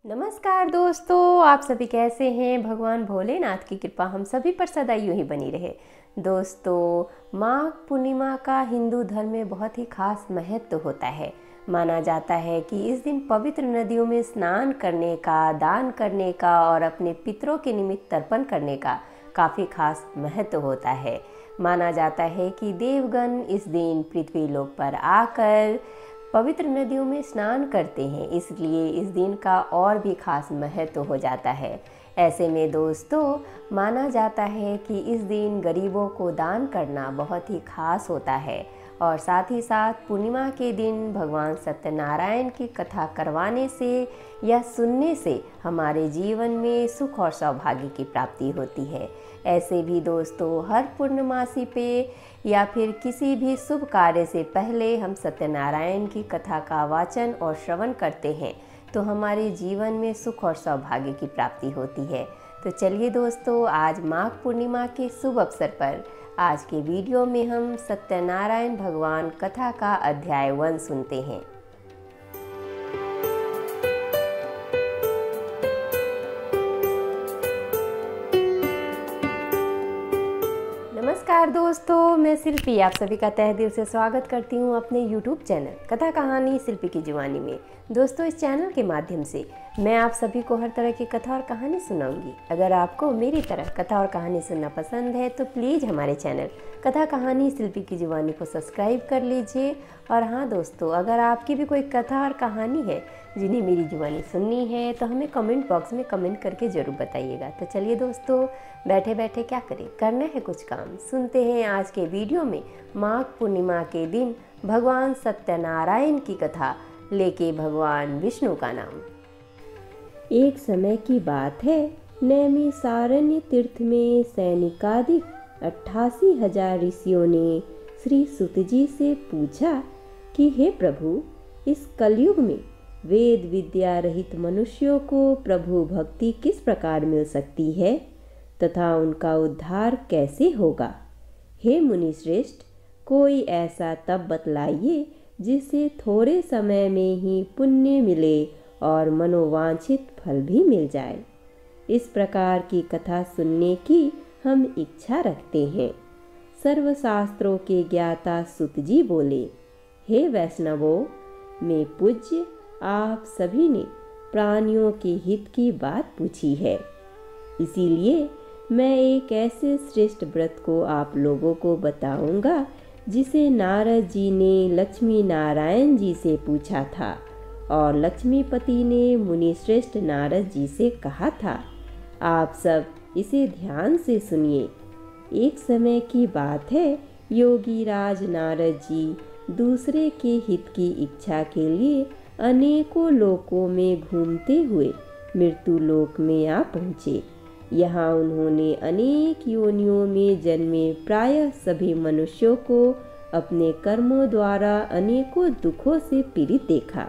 नमस्कार दोस्तों, आप सभी कैसे हैं। भगवान भोलेनाथ की कृपा हम सभी पर सदा यूं ही बनी रहे। दोस्तों, माघ पूर्णिमा का हिंदू धर्म में बहुत ही खास महत्व होता है। माना जाता है कि इस दिन पवित्र नदियों में स्नान करने का, दान करने का और अपने पितरों के निमित्त तर्पण करने का काफ़ी खास महत्व होता है। माना जाता है कि देवगण इस दिन पृथ्वी लोक पर आकर पवित्र नदियों में स्नान करते हैं, इसलिए इस दिन का और भी खास महत्व हो जाता है। ऐसे में दोस्तों, माना जाता है कि इस दिन गरीबों को दान करना बहुत ही खास होता है और साथ ही साथ पूर्णिमा के दिन भगवान सत्यनारायण की कथा करवाने से या सुनने से हमारे जीवन में सुख और सौभाग्य की प्राप्ति होती है। ऐसे भी दोस्तों, हर पूर्णमासी पे या फिर किसी भी शुभ कार्य से पहले हम सत्यनारायण की कथा का वाचन और श्रवण करते हैं तो हमारे जीवन में सुख और सौभाग्य की प्राप्ति होती है। तो चलिए दोस्तों, आज माघ पूर्णिमा के शुभ अवसर पर आज के वीडियो में हम सत्यनारायण भगवान कथा का अध्याय 1 सुनते हैं। नमस्कार दोस्तों, मैं शिल्पी आप सभी का तहे दिल से स्वागत करती हूँ अपने YouTube चैनल कथा कहानी शिल्पी की जुबानी में। दोस्तों, इस चैनल के माध्यम से मैं आप सभी को हर तरह की कथा और कहानी सुनाऊंगी। अगर आपको मेरी तरह कथा और कहानी सुनना पसंद है तो प्लीज़ हमारे चैनल कथा कहानी शिल्पी की जुबानी को सब्सक्राइब कर लीजिए। और हाँ दोस्तों, अगर आपकी भी कोई कथा और कहानी है जिन्हें मेरी जुबानी सुननी है तो हमें कमेंट बॉक्स में कमेंट करके ज़रूर बताइएगा। तो चलिए दोस्तों, बैठे बैठे क्या करें, करना है कुछ काम। सुनते हैं आज के वीडियो में माघ पूर्णिमा के दिन भगवान सत्यनारायण की कथा लेके भगवान विष्णु का नाम। एक समय की बात है, नैमिषारण्य तीर्थ में सैनिकाधिक 88,000 ऋषियों ने श्री सुत जी से पूछा कि हे प्रभु, इस कलयुग में वेद विद्या रहित मनुष्यों को प्रभु भक्ति किस प्रकार मिल सकती है तथा उनका उद्धार कैसे होगा। हे मुनि श्रेष्ठ, कोई ऐसा तप बतलाइए जिससे थोड़े समय में ही पुण्य मिले और मनोवांछित फल भी मिल जाए। इस प्रकार की कथा सुनने की हम इच्छा रखते हैं। सर्वशास्त्रों के ज्ञाता सुत जी बोले, हे वैष्णवों, मैं पूज्य आप सभी ने प्राणियों के हित की बात पूछी है, इसीलिए मैं एक ऐसे श्रेष्ठ व्रत को आप लोगों को बताऊंगा जिसे नारद जी ने लक्ष्मी नारायण जी से पूछा था और लक्ष्मीपति ने मुनि श्रेष्ठ नारद जी से कहा था। आप सब इसे ध्यान से सुनिए। एक समय की बात है, योगी राज नारद जी दूसरे के हित की इच्छा के लिए अनेकों लोकों में घूमते हुए मृत्यु लोक में आ पहुँचे। यहाँ उन्होंने अनेक योनियों में जन्मे प्रायः सभी मनुष्यों को अपने कर्मों द्वारा अनेकों दुखों से पीड़ित देखा।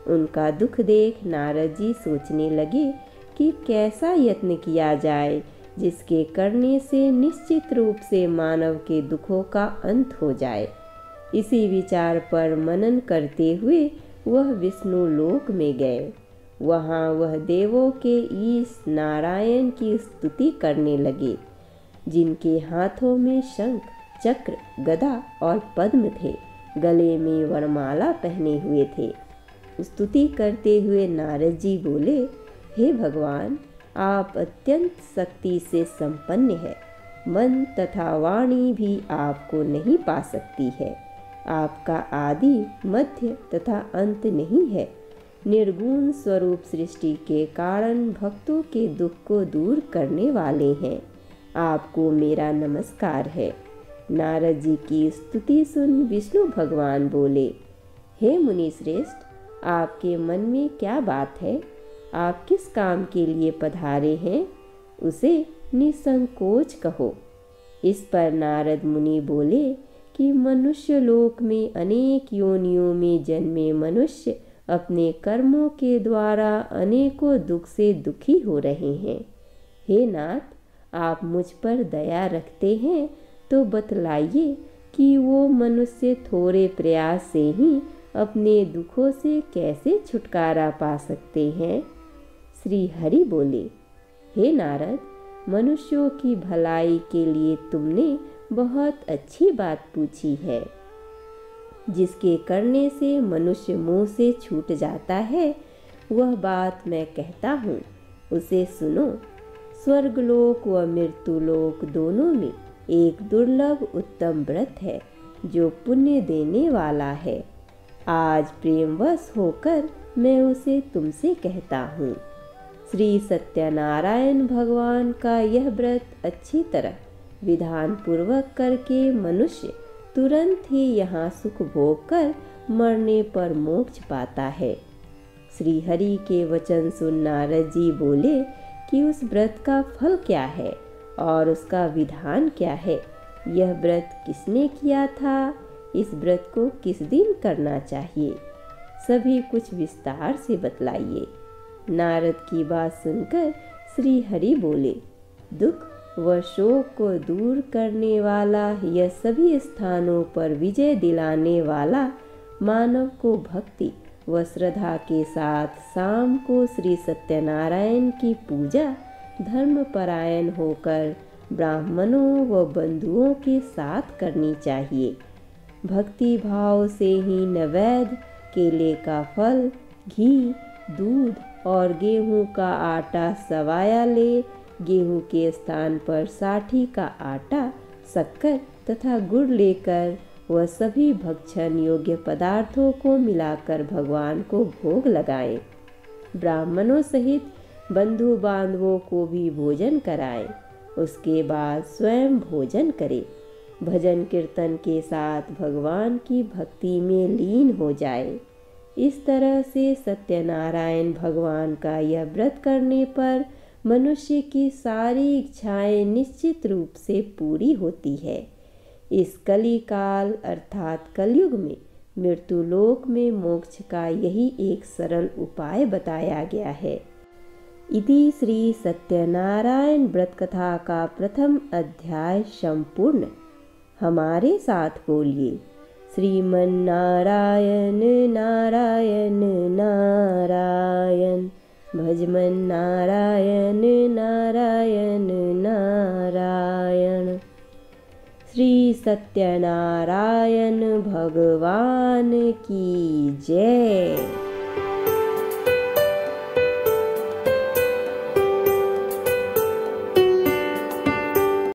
उनका दुख देख नारद जी सोचने लगे कि कैसा यत्न किया जाए जिसके करने से निश्चित रूप से मानव के दुखों का अंत हो जाए। इसी विचार पर मनन करते हुए वह विष्णु लोक में गए। वहाँ वह देवों के ईश नारायण की स्तुति करने लगे, जिनके हाथों में शंख, चक्र, गदा और पद्म थे, गले में वरमाला पहने हुए थे। स्तुति करते हुए नारद जी बोले, हे भगवान, आप अत्यंत शक्ति से संपन्न है। मन तथा वाणी भी आपको नहीं पा सकती है। आपका आदि, मध्य तथा अंत नहीं है। निर्गुण स्वरूप सृष्टि के कारण भक्तों के दुख को दूर करने वाले हैं। आपको मेरा नमस्कार है। नारद जी की स्तुति सुन विष्णु भगवान बोले, हे मुनि श्रेष्ठ, आपके मन में क्या बात है? आप किस काम के लिए पधारे हैं? उसे निसंकोच कहो। इस पर नारद मुनि बोले कि मनुष्य लोक में अनेक योनियों में जन्मे मनुष्य अपने कर्मों के द्वारा अनेकों दुख से दुखी हो रहे हैं। हे नाथ, आप मुझ पर दया रखते हैं तो बतलाइए कि वो मनुष्य थोड़े प्रयास से ही अपने दुखों से कैसे छुटकारा पा सकते हैं। श्री हरि बोले, हे नारद, मनुष्यों की भलाई के लिए तुमने बहुत अच्छी बात पूछी है। जिसके करने से मनुष्य मोह से छूट जाता है, वह बात मैं कहता हूँ, उसे सुनो। स्वर्गलोक व मृत्युलोक दोनों में एक दुर्लभ उत्तम व्रत है जो पुण्य देने वाला है। आज प्रेमवश होकर मैं उसे तुमसे कहता हूँ। श्री सत्यनारायण भगवान का यह व्रत अच्छी तरह विधान पूर्वक करके मनुष्य तुरंत ही यहाँ सुख भोग कर मरने पर मोक्ष पाता है। श्री हरि के वचन सुन नारद जी बोले कि उस व्रत का फल क्या है और उसका विधान क्या है। यह व्रत किसने किया था, इस व्रत को किस दिन करना चाहिए, सभी कुछ विस्तार से बतलाइए। नारद की बात सुनकर श्री हरि बोले, दुख व शोक को दूर करने वाला, यह सभी स्थानों पर विजय दिलाने वाला, मानव को भक्ति व श्रद्धा के साथ शाम को श्री सत्यनारायण की पूजा धर्मपरायण होकर ब्राह्मणों व बंधुओं के साथ करनी चाहिए। भक्ति भाव से ही नैवेद्य, केले का फल, घी, दूध और गेहूं का आटा सवाया ले। गेहूं के स्थान पर साठी का आटा, शक्कर तथा गुड़ लेकर वह सभी भक्षण योग्य पदार्थों को मिलाकर भगवान को भोग लगाएं। ब्राह्मणों सहित बंधु बांधवों को भी भोजन कराएं। उसके बाद स्वयं भोजन करें। भजन कीर्तन के साथ भगवान की भक्ति में लीन हो जाए। इस तरह से सत्यनारायण भगवान का यह व्रत करने पर मनुष्य की सारी इच्छाएं निश्चित रूप से पूरी होती है। इस कली काल अर्थात कलयुग में मृत्युलोक में मोक्ष का यही एक सरल उपाय बताया गया है। इति श्री सत्यनारायण व्रत कथा का प्रथम अध्याय संपूर्ण। हमारे साथ बोलिए, श्रीमन्नारायण नारायण नारायण, भजमन नारायण नारायण नारायण। श्री सत्यनारायण भगवान की जय।